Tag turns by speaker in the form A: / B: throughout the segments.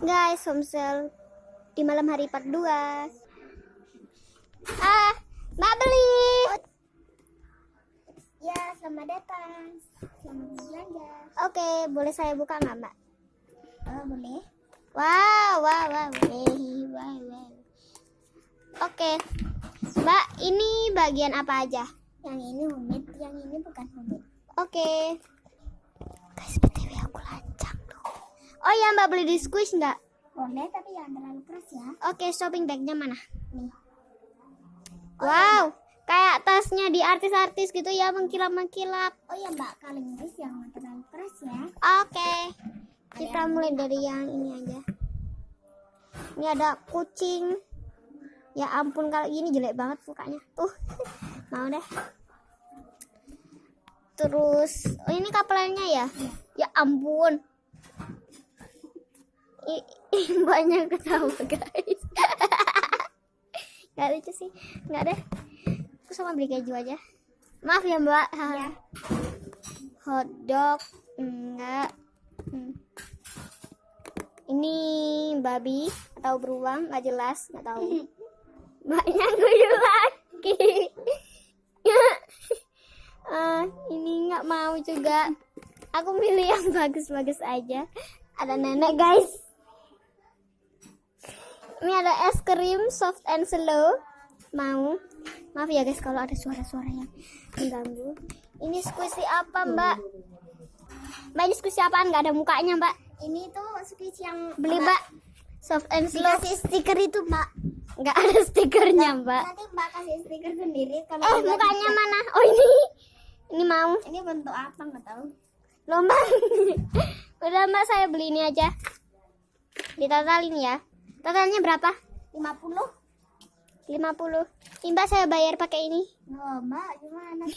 A: Guys, home sale di malam hari part 2. Mbak beli.
B: Ya, selamat datang. Selamat belanja.
A: Oke, boleh saya buka nggak, Mbak?
B: Oh, boleh.
A: Wow. Oke, Mbak, ini bagian apa aja?
B: Yang ini homemade, yang ini bukan homemade.
A: Oke. Guys, BTW aku lancang loh. Oh ya, Mbak beli di Squish nggak?
B: Boleh, tapi jangan terlalu keras ya.
A: Oke, shopping bagnya mana?
B: Nih.
A: Wow, kayak tasnya di artis-artis gitu ya, mengkilap-mengkilap.
B: Oh ya Mbak, kaleng guys jangan terlalu keras ya.
A: Oke, kita mulai dari yang ini aja. Ini ada kucing. Ya ampun, kalau ini jelek banget mukanya. Mau deh. Terus, oh ini kapelannya ya? Ya ampun. Banyak ketawa guys. Gak lucu sih. Nggak deh. Aku sama beli keju aja. Maaf ya Mbak.
B: Ya.
A: Hotdog enggak. Ini babi atau beruang, nggak jelas, nggak tahu. Banyak tuyul lagi. Ini nggak mau juga. Aku milih yang bagus-bagus aja. Ada nenek guys. Ini ada es krim soft and slow. Mau? Maaf ya guys kalau ada suara-suara yang mengganggu. Ini squishy apa Mbak? Mbak ini squishy apaan? Nggak ada mukanya Mbak.
B: Ini tuh squeeze yang
A: Beli Mbak. Soft and slow.
B: dikasih stiker itu Mbak.
A: Nggak ada stikernya Mbak.
B: Nanti Mbak kasih stiker sendiri kalau Mbak
A: Mukanya
B: bisa.
A: mana? Oh ini. Ini mau.
B: Ini bentuk apa nggak tahu.
A: Lomba. Udah Mbak, saya beli ini aja. Ditotalin ya. Totalnya berapa?
B: 50.
A: 50. Ini Mbak, saya bayar pakai ini.
B: Oh Mbak, gimana?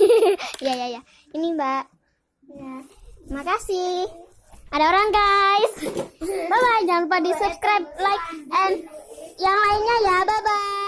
A: Ya. Ini Mbak.
B: Ya.
A: Makasih. Ada orang guys. Bye bye. Jangan lupa di subscribe, like, and yang lainnya ya. Bye bye.